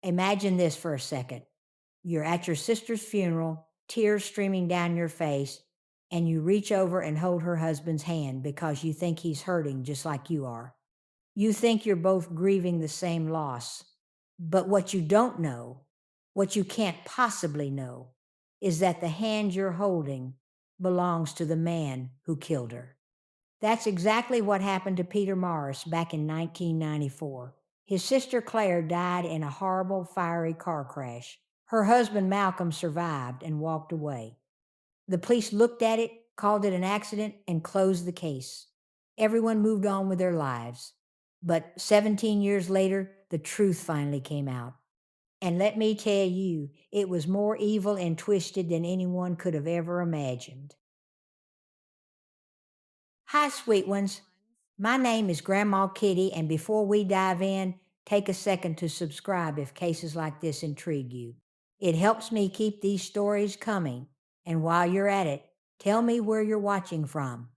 Imagine this for a second. You're at your sister's funeral, tears streaming down your face, and you reach over and hold her husband's hand because you think he's hurting just like you are. You think you're both grieving the same loss. But what you don't know, what you can't possibly know, is that the hand you're holding belongs to the man who killed her. That's exactly what happened to Peter Morris back in 1994. His sister Claire died in a horrible, fiery car crash. Her husband Malcolm survived and walked away. The police looked at it, called it an accident, and closed the case. Everyone moved on with their lives. But 17 years later, the truth finally came out. And let me tell you, it was more evil and twisted than anyone could have ever imagined. Hi, sweet ones. My name is Grandma Kitty, and before we dive in, take a second to subscribe if cases like this intrigue you. It helps me keep these stories coming, and while you're at it, tell me where you're watching from.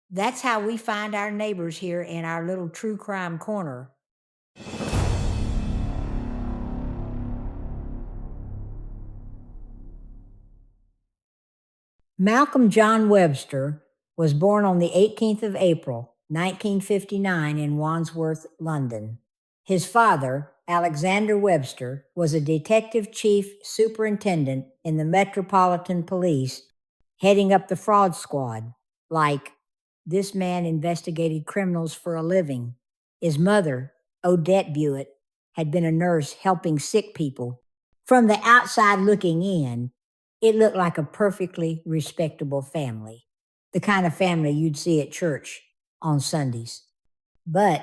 That's how we find our neighbors here in our little true crime corner. Malcolm John Webster was born on the 18th of April, 1959 in Wandsworth, London. His father, Alexander Webster, was a detective chief superintendent in the Metropolitan Police, heading up the fraud squad. Like, this man investigated criminals for a living. His mother, Odette Buick, had been a nurse helping sick people. From the outside looking in, it looked like a perfectly respectable family, the kind of family you'd see at church on Sundays. But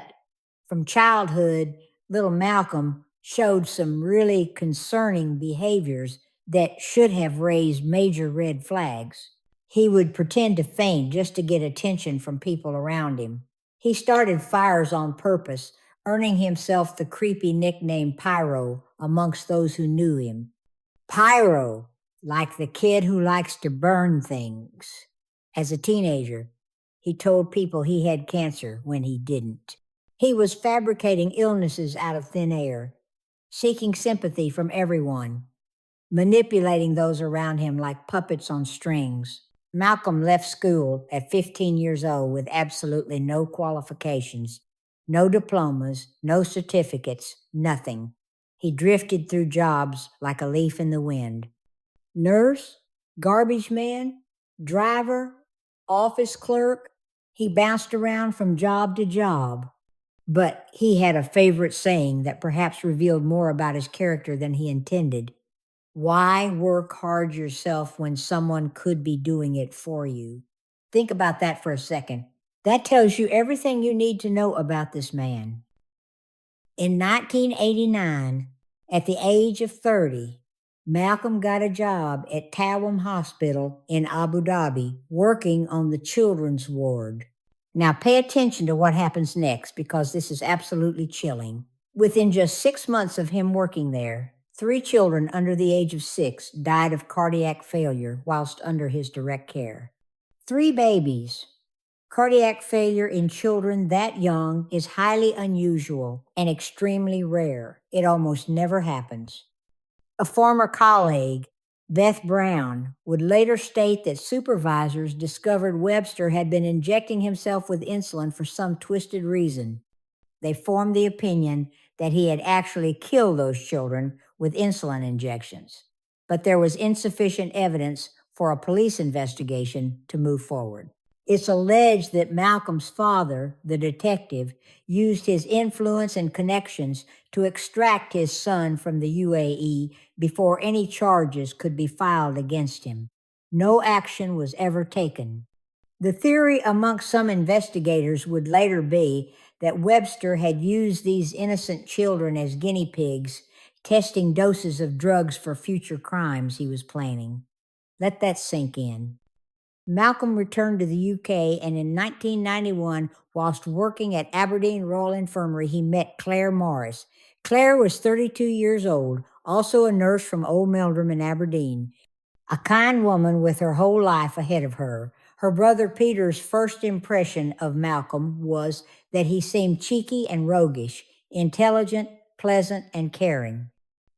from childhood, little Malcolm showed some really concerning behaviors that should have raised major red flags. He would pretend to faint just to get attention from people around him. He started fires on purpose, earning himself the creepy nickname Pyro amongst those who knew him. Pyro, like the kid who likes to burn things. As a teenager, he told people he had cancer when he didn't. He was fabricating illnesses out of thin air, seeking sympathy from everyone, manipulating those around him like puppets on strings. Malcolm left school at 15 years old with absolutely no qualifications, no diplomas, no certificates, nothing. He drifted through jobs like a leaf in the wind. Nurse, garbage man, driver, office clerk. He bounced around from job to job. But he had a favorite saying that perhaps revealed more about his character than he intended. Why work hard yourself when someone could be doing it for you? Think about that for a second. That tells you everything you need to know about this man. In 1989, at the age of 30, Malcolm got a job at Tawam Hospital in Abu Dhabi, working on the children's ward. Now pay attention to what happens next, because this is absolutely chilling. Within just 6 months of him working there, 3 children under the age of 6 died of cardiac failure whilst under his direct care. 3 babies. Cardiac failure in children that young is highly unusual and extremely rare. It almost never happens. A former colleague, Beth Brown, would later state that supervisors discovered Webster had been injecting himself with insulin for some twisted reason. They formed the opinion that he had actually killed those children with insulin injections, but there was insufficient evidence for a police investigation to move forward. It's alleged that Malcolm's father, the detective, used his influence and connections to extract his son from the UAE before any charges could be filed against him. No action was ever taken. The theory amongst some investigators would later be that Webster had used these innocent children as guinea pigs, testing doses of drugs for future crimes he was planning. Let that sink in. Malcolm returned to the UK, and in 1991, whilst working at Aberdeen Royal Infirmary, he met Claire Morris. Claire was 32 years old, also a nurse from Old Meldrum in Aberdeen, a kind woman with her whole life ahead of her. Her brother Peter's first impression of Malcolm was that he seemed cheeky and roguish, intelligent, pleasant, and caring.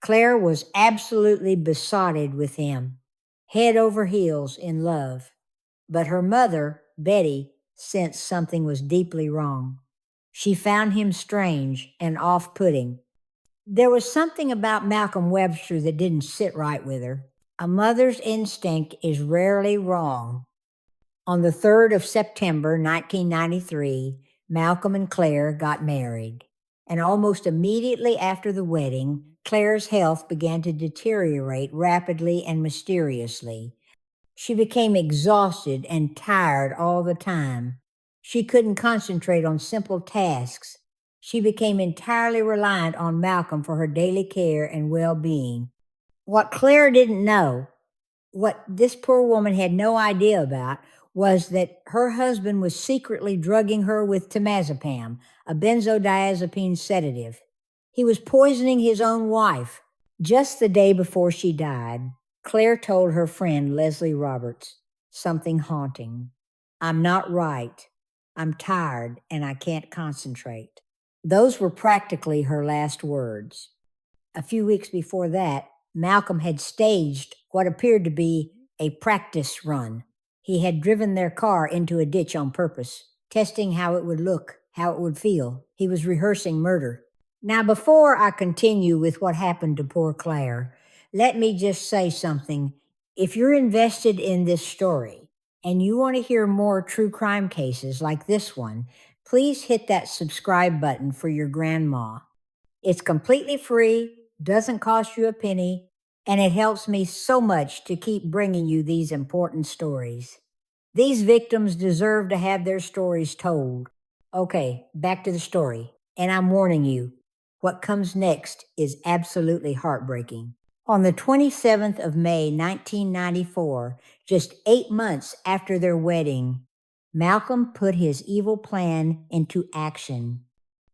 Claire was absolutely besotted with him, head over heels in love. But her mother, Betty, sensed something was deeply wrong. She found him strange and off-putting. There was something about Malcolm Webster that didn't sit right with her. A mother's instinct is rarely wrong. On the 3rd of September, 1993, Malcolm and Claire got married. And almost immediately after the wedding, Claire's health began to deteriorate rapidly and mysteriously. She became exhausted and tired all the time. She couldn't concentrate on simple tasks. She became entirely reliant on Malcolm for her daily care and well-being. What Claire didn't know, what this poor woman had no idea about, was that her husband was secretly drugging her with temazepam, a benzodiazepine sedative. He was poisoning his own wife. Just the day before she died, Claire told her friend Leslie Roberts something haunting. "I'm not right. I'm tired and I can't concentrate." Those were practically her last words. A few weeks before that, Malcolm had staged what appeared to be a practice run. He had driven their car into a ditch on purpose, testing how it would look, how it would feel. He was rehearsing murder. Now, before I continue with what happened to poor Claire, let me just say something. If you're invested in this story and you want to hear more true crime cases like this one, please hit that subscribe button for your grandma. It's completely free, doesn't cost you a penny, and it helps me so much to keep bringing you these important stories. These victims deserve to have their stories told. Okay, back to the story. And I'm warning you, what comes next is absolutely heartbreaking. On the 27th of May, 1994, just 8 months after their wedding, Malcolm put his evil plan into action.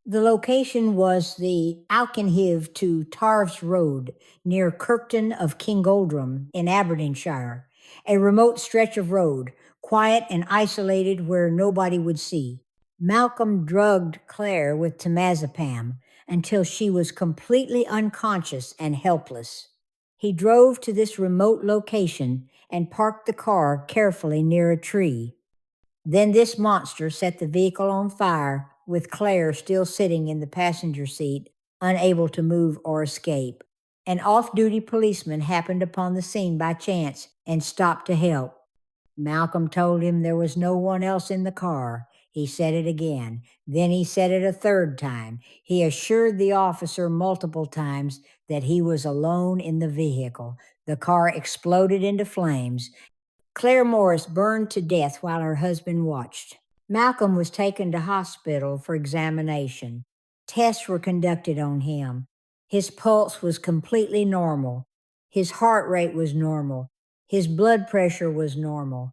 The location was the Alkenhive to Tarves Road near Kirkton of Kingoldrum in Aberdeenshire, a remote stretch of road, quiet and isolated where nobody would see. Malcolm drugged Claire with temazepam until she was completely unconscious and helpless. He drove to this remote location and parked the car carefully near a tree. Then this monster set the vehicle on fire, with Claire still sitting in the passenger seat, unable to move or escape. An off-duty policeman happened upon the scene by chance and stopped to help. Malcolm told him there was no one else in the car. He said it again. Then he said it a third time. He assured the officer multiple times that he was alone in the vehicle. The car exploded into flames. Claire Morris burned to death while her husband watched. Malcolm was taken to hospital for examination. Tests were conducted on him. His pulse was completely normal. His heart rate was normal. His blood pressure was normal.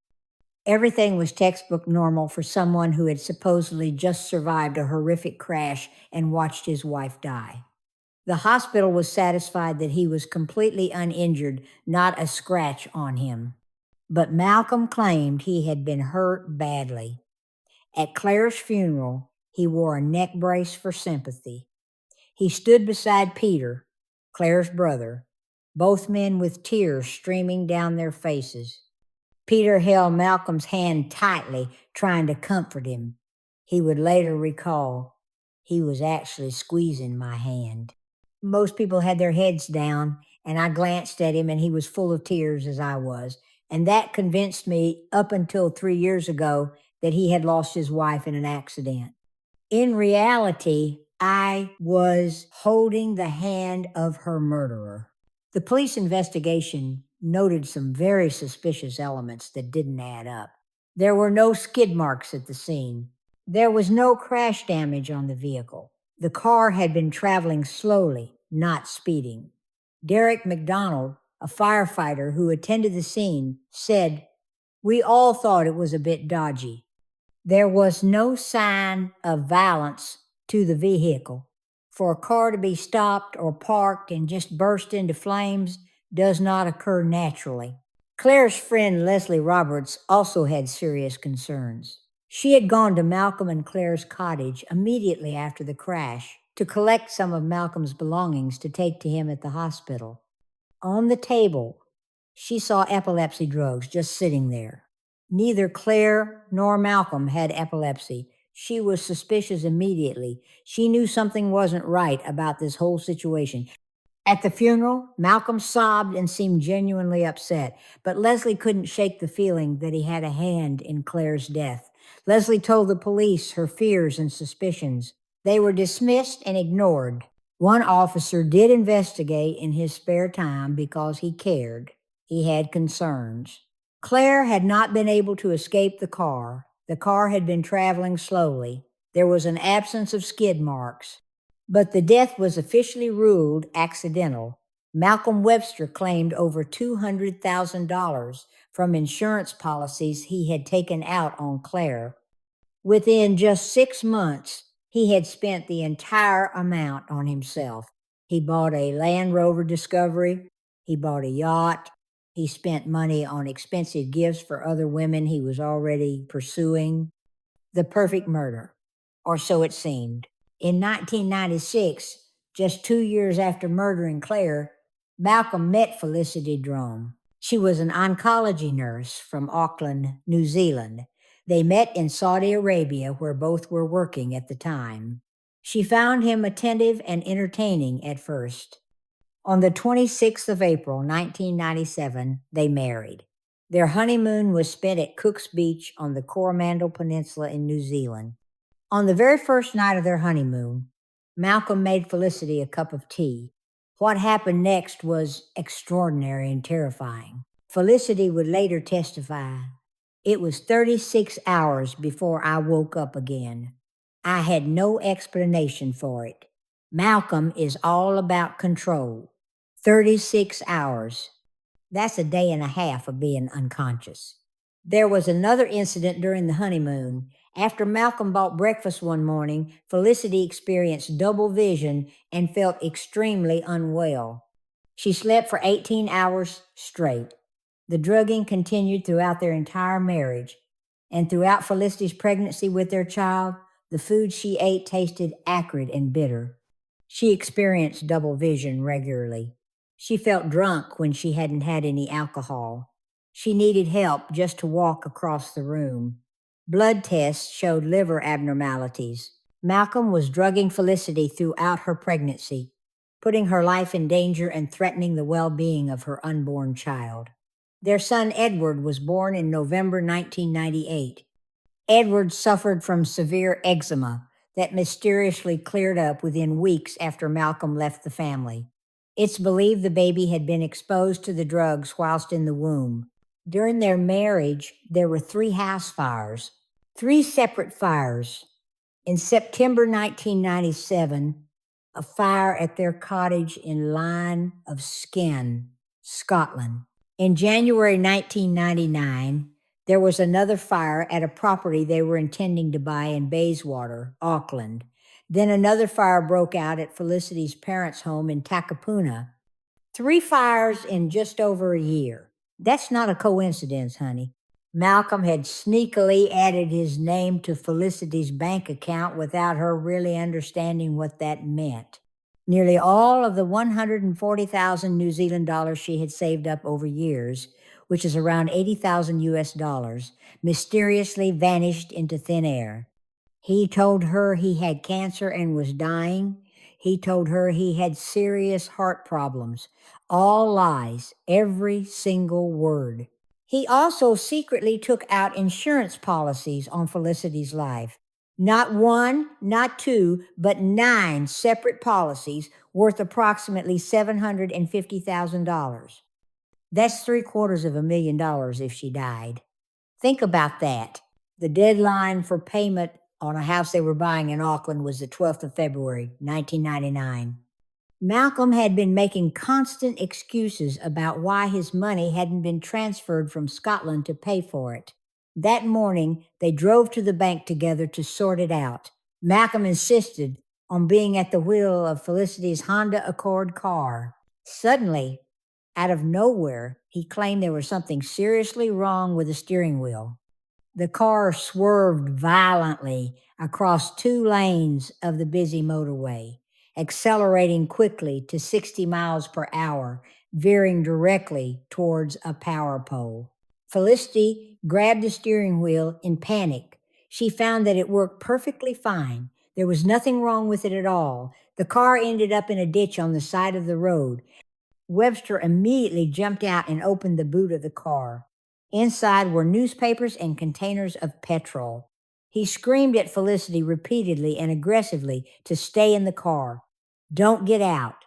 Everything was textbook normal for someone who had supposedly just survived a horrific crash and watched his wife die. The hospital was satisfied that he was completely uninjured, not a scratch on him. But Malcolm claimed he had been hurt badly. At Claire's funeral, he wore a neck brace for sympathy. He stood beside Peter, Claire's brother, both men with tears streaming down their faces. Peter held Malcolm's hand tightly, trying to comfort him. He would later recall, "He was actually squeezing my hand." Most people had their heads down, and I glanced at him, and he was full of tears as I was. And that convinced me up until 3 years ago that he had lost his wife in an accident. In reality, I was holding the hand of her murderer. The police investigation noted some very suspicious elements that didn't add up. There were no skid marks at the scene. There was no crash damage on the vehicle. The car had been traveling slowly, not speeding. Derek McDonald, a firefighter who attended the scene, said, "We all thought it was a bit dodgy." There was no sign of violence to the vehicle. For a car to be stopped or parked and just burst into flames does not occur naturally. Claire's friend Leslie Roberts also had serious concerns. She had gone to Malcolm and Claire's cottage immediately after the crash to collect some of Malcolm's belongings to take to him at the hospital. On the table, she saw epilepsy drugs just sitting there. Neither Claire nor Malcolm had epilepsy. She was suspicious immediately. She knew something wasn't right about this whole situation. At the funeral, Malcolm sobbed and seemed genuinely upset, but Leslie couldn't shake the feeling that he had a hand in Claire's death. Leslie told the police her fears and suspicions. They were dismissed and ignored. One officer did investigate in his spare time because he cared. He had concerns. Claire had not been able to escape the car. The car had been traveling slowly. There was an absence of skid marks. But the death was officially ruled accidental. Malcolm Webster claimed over $200,000 from insurance policies he had taken out on Claire. Within just 6 months, he had spent the entire amount on himself. He bought a Land Rover Discovery. He bought a yacht. He spent money on expensive gifts for other women he was already pursuing. The perfect murder, or so it seemed. In 1996, just 2 years after murdering Claire, Malcolm met Felicity Drome. She was an oncology nurse from Auckland, New Zealand. They met in Saudi Arabia, where both were working at the time. She found him attentive and entertaining at first. On the 26th of April, 1997, they married. Their honeymoon was spent at Cook's Beach on the Coromandel Peninsula in New Zealand. On the very first night of their honeymoon, Malcolm made Felicity a cup of tea. What happened next was extraordinary and terrifying. Felicity would later testify, "It was 36 hours before I woke up again. I had no explanation for it. Malcolm is all about control. 36 hours. That's a day and a half of being unconscious." There was another incident during the honeymoon. After Malcolm bought breakfast one morning, Felicity experienced double vision and felt extremely unwell. She slept for 18 hours straight. The drugging continued throughout their entire marriage, and throughout Felicity's pregnancy with their child, the food she ate tasted acrid and bitter. She experienced double vision regularly. She felt drunk when she hadn't had any alcohol. She needed help just to walk across the room. Blood tests showed liver abnormalities. Malcolm was drugging Felicity throughout her pregnancy, putting her life in danger and threatening the well-being of her unborn child. Their son Edward was born in November 1998. Edward suffered from severe eczema that mysteriously cleared up within weeks after Malcolm left the family. It's believed the baby had been exposed to the drugs whilst in the womb. During their marriage, there were 3 house fires, 3 separate fires. In September 1997, a fire at their cottage in Line of Skin, Scotland. In January 1999, there was another fire at a property they were intending to buy in Bayswater, Auckland. Then another fire broke out at Felicity's parents' home in Takapuna. 3 fires in just over a year. That's not a coincidence, honey. Malcolm had sneakily added his name to Felicity's bank account without her really understanding what that meant. Nearly all of the 140,000 New Zealand dollars she had saved up over years, which is around 80,000 US dollars, mysteriously vanished into thin air. He told her he had cancer and was dying. He told her he had serious heart problems. All lies, every single word. He also secretly took out insurance policies on Felicity's life. Not 1, not 2, but 9 separate policies worth approximately $750,000. That's $750,000 if she died. Think about that. The deadline for payment on a house they were buying in Auckland was the 12th of February, 1999. Malcolm had been making constant excuses about why his money hadn't been transferred from Scotland to pay for it. That morning, they drove to the bank together to sort it out. Malcolm insisted on being at the wheel of Felicity's Honda Accord car. Suddenly, out of nowhere, he claimed there was something seriously wrong with the steering wheel. The car swerved violently across 2 lanes of the busy motorway. accelerating quickly to 60 miles per hour, veering directly towards a power pole. Felicity grabbed the steering wheel in panic. She found that it worked perfectly fine. There was nothing wrong with it at all. The car ended up in a ditch on the side of the road. Webster immediately jumped out and opened the boot of the car. Inside were newspapers and containers of petrol. He screamed at Felicity repeatedly and aggressively to stay in the car. Don't get out.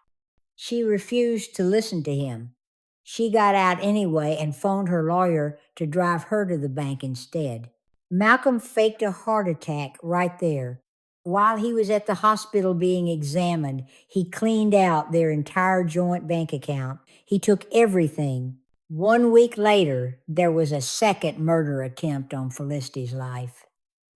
She refused to listen to him. She got out anyway and phoned her lawyer to drive her to the bank instead. Malcom faked a heart attack right there. While he was at the hospital being examined, he cleaned out their entire joint bank account. He took everything. 1 week later, there was a second murder attempt on Felicity's life.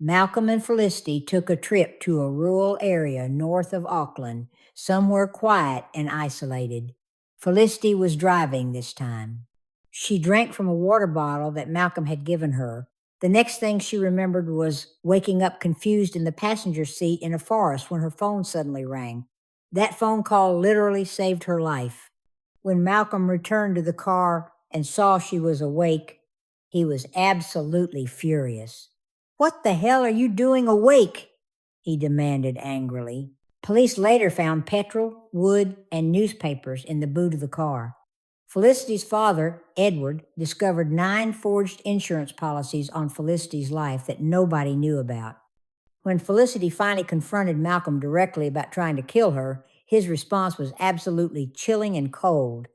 Malcom and Felicity took a trip to a rural area north of Auckland, somewhere quiet and isolated. Felicity was driving this time. She drank from a water bottle that Malcom had given her. The next thing she remembered was waking up confused in the passenger seat in a forest when her phone suddenly rang. That phone call literally saved her life. When Malcom returned to the car and saw she was awake, he was absolutely furious. "What the hell are you doing awake?" he demanded angrily. Police later found petrol, wood, and newspapers in the boot of the car. Felicity's father, Edward, discovered 9 forged insurance policies on Felicity's life that nobody knew about. When Felicity finally confronted Malcom directly about trying to kill her, his response was absolutely chilling and cold.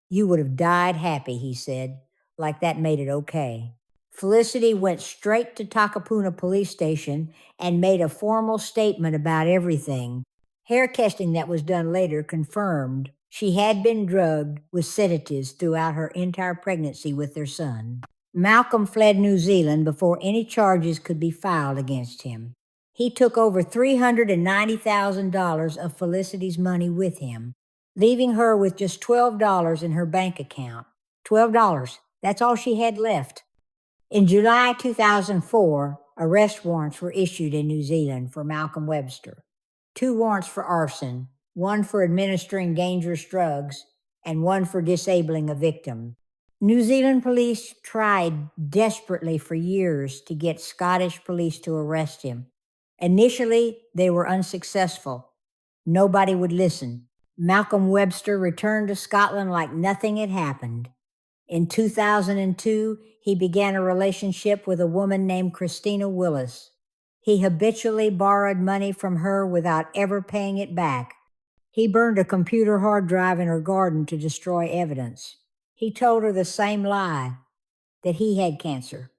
"You would have died happy," he said, like that made it okay. Felicity went straight to Takapuna Police Station and made a formal statement about everything. Hair testing that was done later confirmed she had been drugged with sedatives throughout her entire pregnancy with their son. Malcom fled New Zealand before any charges could be filed against him. He took over $390,000 of Felicity's money with him, leaving her with just $12 in her bank account. $12. That's all she had left. In July 2004, arrest warrants were issued in New Zealand for Malcom Webster. 2 warrants for arson, 1 for administering dangerous drugs, and 1 for disabling a victim. New Zealand police tried desperately for years to get Scottish police to arrest him. Initially, they were unsuccessful. Nobody would listen. Malcom Webster returned to Scotland like nothing had happened. In 2002, he began a relationship with a woman named Christina Willis. He habitually borrowed money from her without ever paying it back. He burned a computer hard drive in her garden to destroy evidence. He told her the same lie, that he had cancer.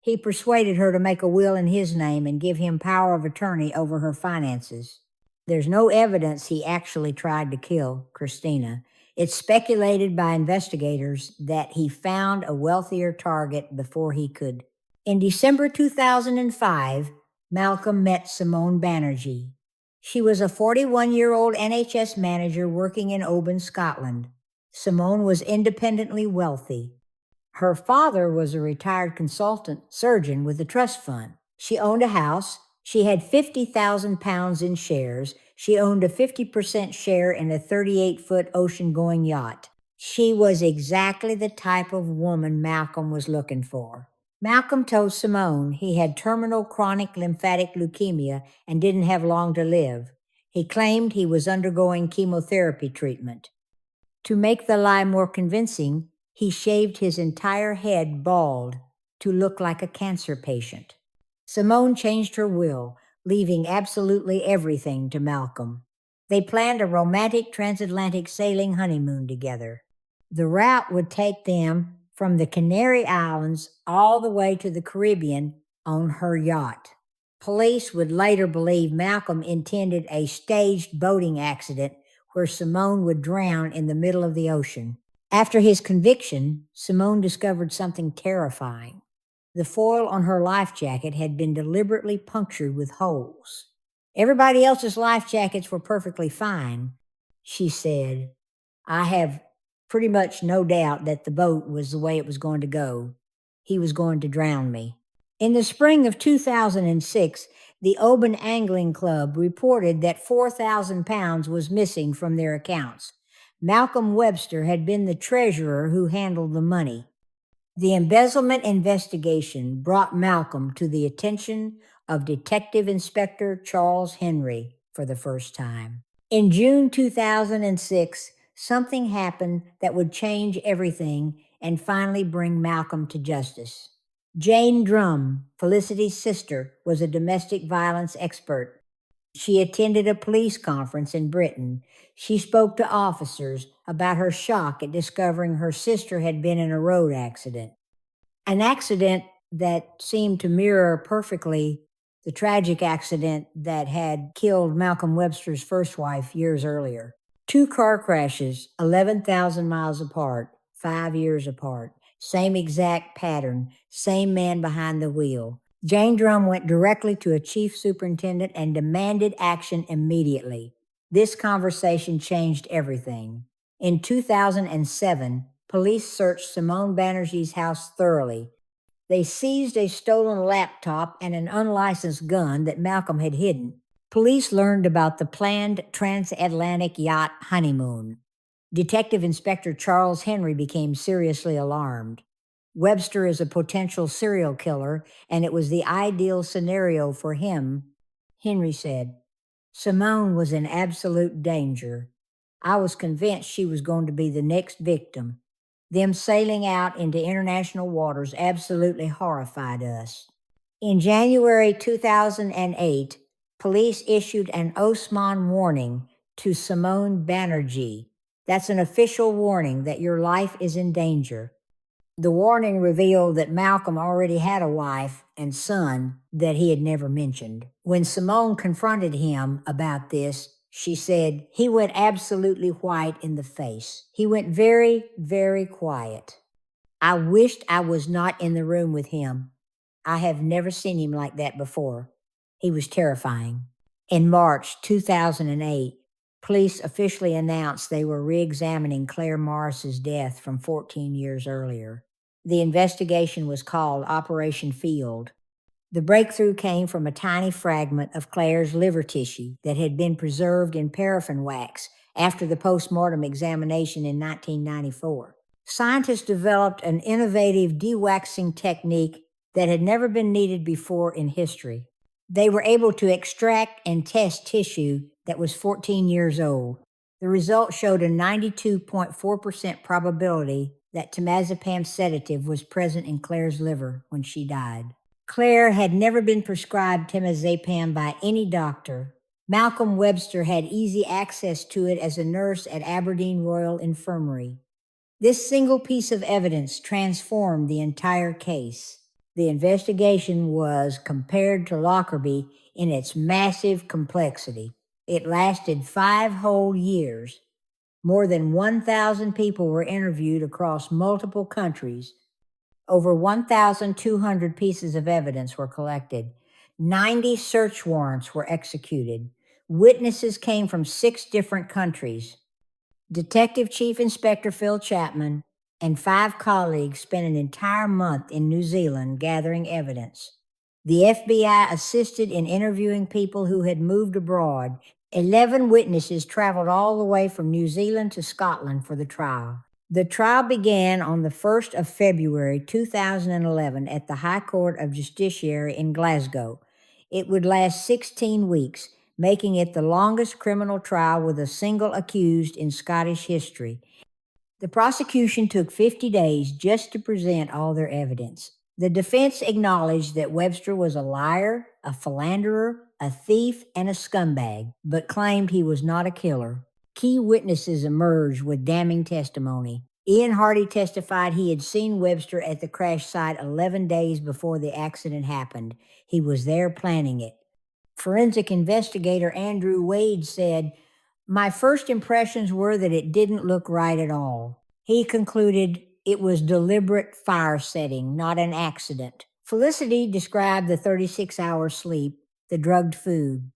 He persuaded her to make a will in his name and give him power of attorney over her finances. There's no evidence he actually tried to kill Christina. It's speculated by investigators that he found a wealthier target before he could. In December 2005, Malcom met Simone Banerjee. She was a 41-year-old NHS manager working in Oban, Scotland. Simone was independently wealthy. Her father was a retired consultant surgeon with a trust fund. She owned a house. She had £50,000 in shares. She owned a 50% share in a 38-foot ocean-going yacht. She was exactly the type of woman Malcom was looking for. Malcom told Simone he had terminal chronic lymphatic leukemia and didn't have long to live. He claimed he was undergoing chemotherapy treatment. To make the lie more convincing, he shaved his entire head bald to look like a cancer patient. Simone changed her will, leaving absolutely everything to Malcom. They planned a romantic transatlantic sailing honeymoon together. The route would take them from the Canary Islands all the way to the Caribbean on her yacht. Police would later believe Malcom intended a staged boating accident where Simone would drown in the middle of the ocean. After his conviction, Simone discovered something terrifying. The foil on her life jacket had been deliberately punctured with holes. "Everybody else's life jackets were perfectly fine," she said. "I have pretty much no doubt that the boat was the way it was going to go. He was going to drown me." In the spring of 2006, The Oban Angling Club reported that 4,000 pounds was missing from their accounts. Malcolm Webster had been the treasurer who handled the money. The embezzlement investigation brought Malcolm to the attention of Detective Inspector Charles Henry for the first time. In June 2006, something happened that would change everything and finally bring Malcolm to justice. Jane Drum, Felicity's sister, was a domestic violence expert. She attended a police conference in Britain. She spoke to officers about her shock at discovering her sister had been in a road accident. An accident that seemed to mirror perfectly the tragic accident that had killed Malcolm Webster's first wife years earlier. 2 car crashes, 11,000 miles apart, 5 years apart. Same exact pattern, same man behind the wheel. Jane Drum went directly to a chief superintendent and demanded action immediately. This conversation changed everything. In 2007, police searched Simone Banerjee's house thoroughly. They seized a stolen laptop and an unlicensed gun that Malcolm had hidden. Police learned about the planned transatlantic yacht honeymoon. Detective Inspector Charles Henry became seriously alarmed. Webster is a potential serial killer, and it was the ideal scenario for him, Henry said. Simone was in absolute danger. I was convinced she was going to be the next victim. Them sailing out into international waters absolutely horrified us. In January 2008, police issued an Osman warning to Simone Banerjee. That's an official warning that your life is in danger. The warning revealed that Malcolm already had a wife and son that he had never mentioned. When Simone confronted him about this, she said, he went absolutely white in the face. He went very, very quiet. I wished I was not in the room with him. I have never seen him like that before. He was terrifying. In March 2008, police officially announced they were re-examining Claire Morris's death from 14 years earlier. The investigation was called Operation Field. The breakthrough came from a tiny fragment of Claire's liver tissue that had been preserved in paraffin wax after the postmortem examination in 1994. Scientists developed an innovative dewaxing technique that had never been needed before in history. They were able to extract and test tissue that was 14 years old. The result showed a 92.4% probability that temazepam sedative was present in Claire's liver when she died. Claire had never been prescribed temazepam by any doctor. Malcolm Webster had easy access to it as a nurse at Aberdeen Royal Infirmary. This single piece of evidence transformed the entire case. The investigation was compared to Lockerbie in its massive complexity. It lasted 5 whole years. More than 1,000 people were interviewed across multiple countries. Over 1,200 pieces of evidence were collected. 90 search warrants were executed. Witnesses came from 6 different countries. Detective Chief Inspector Phil Chapman and 5 colleagues spent an entire month in New Zealand gathering evidence. The FBI assisted in interviewing people who had moved abroad. 11 witnesses traveled all the way from New Zealand to Scotland for the trial. The trial began on the 1st of February 2011 at the High Court of Justiciary in Glasgow. It would last 16 weeks, making it the longest criminal trial with a single accused in Scottish history. The prosecution took 50 days just to present all their evidence. The defense acknowledged that Webster was a liar, a philanderer, a thief, and a scumbag, but claimed he was not a killer. Key witnesses emerged with damning testimony. Ian Hardy testified he had seen Webster at the crash site 11 days before the accident happened. He was there planning it. Forensic investigator Andrew Wade said, "My first impressions were that it didn't look right at all." He concluded it was deliberate fire setting, not an accident. Felicity described the 36-hour sleep, the drugged food,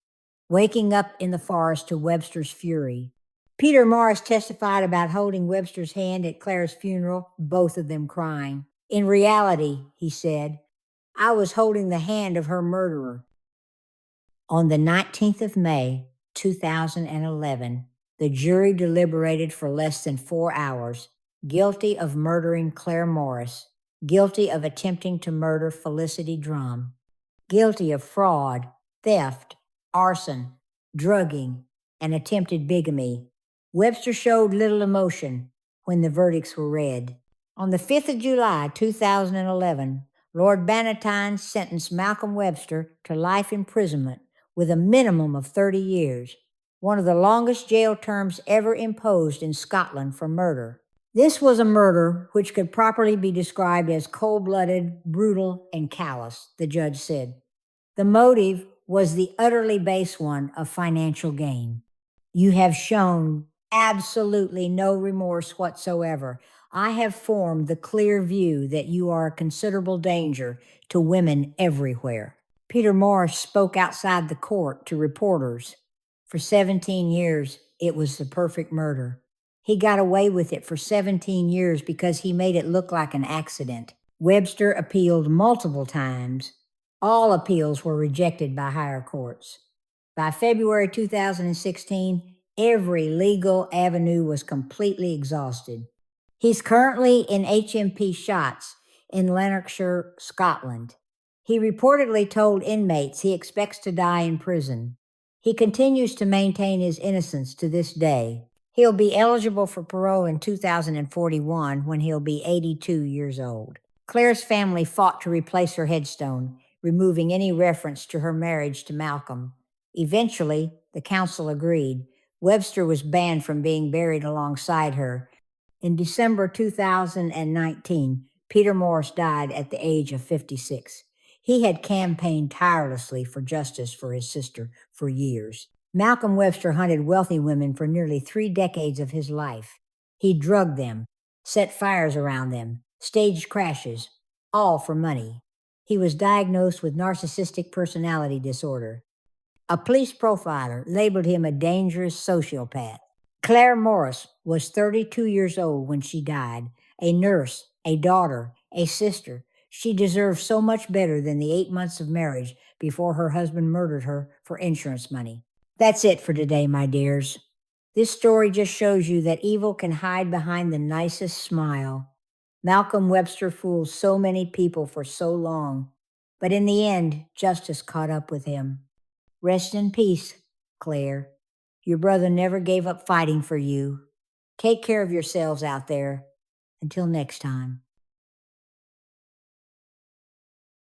waking up in the forest to Webster's fury. Peter Morris testified about holding Webster's hand at Claire's funeral, both of them crying. "In reality," he said, "I was holding the hand of her murderer." On the 19th of May, 2011, the jury deliberated for less than 4 hours, guilty of murdering Claire Morris, guilty of attempting to murder Felicity Drum, guilty of fraud, theft, arson, drugging, and attempted bigamy. Webster showed little emotion when the verdicts were read. On the 5th of July, 2011, Lord Bannatyne sentenced Malcolm Webster to life imprisonment with a minimum of 30 years, one of the longest jail terms ever imposed in Scotland for murder. This was a murder which could properly be described as cold-blooded, brutal, and callous, the judge said. The motive was the utterly base one of financial gain. You have shown absolutely no remorse whatsoever. I have formed the clear view that you are a considerable danger to women everywhere. Peter Morris spoke outside the court to reporters. For 17 years, it was the perfect murder. He got away with it for 17 years because he made it look like an accident. Webster appealed multiple times. All appeals were rejected by higher courts. By February 2016, every legal avenue was completely exhausted. He's currently in HMP Shots in Lanarkshire, Scotland. He reportedly told inmates he expects to die in prison. He continues to maintain his innocence to this day. He'll be eligible for parole in 2041 when he'll be 82 years old. Claire's family fought to replace her headstone, removing any reference to her marriage to Malcolm. Eventually, the council agreed. Webster was banned from being buried alongside her. In December 2019, Peter Morris died at the age of 56. He had campaigned tirelessly for justice for his sister for years. Malcolm Webster hunted wealthy women for nearly 3 decades of his life. He drugged them, set fires around them, staged crashes, all for money. He was diagnosed with narcissistic personality disorder. A police profiler labeled him a dangerous sociopath. Claire Morris was 32 years old when she died, a nurse, a daughter, a sister. She deserved so much better than the 8 months of marriage before her husband murdered her for insurance money. That's it for today, my dears. This story just shows you that evil can hide behind the nicest smile. Malcolm Webster fooled so many people for so long, but in the end, justice caught up with him. Rest in peace, Claire. Your brother never gave up fighting for you. Take care of yourselves out there. Until next time.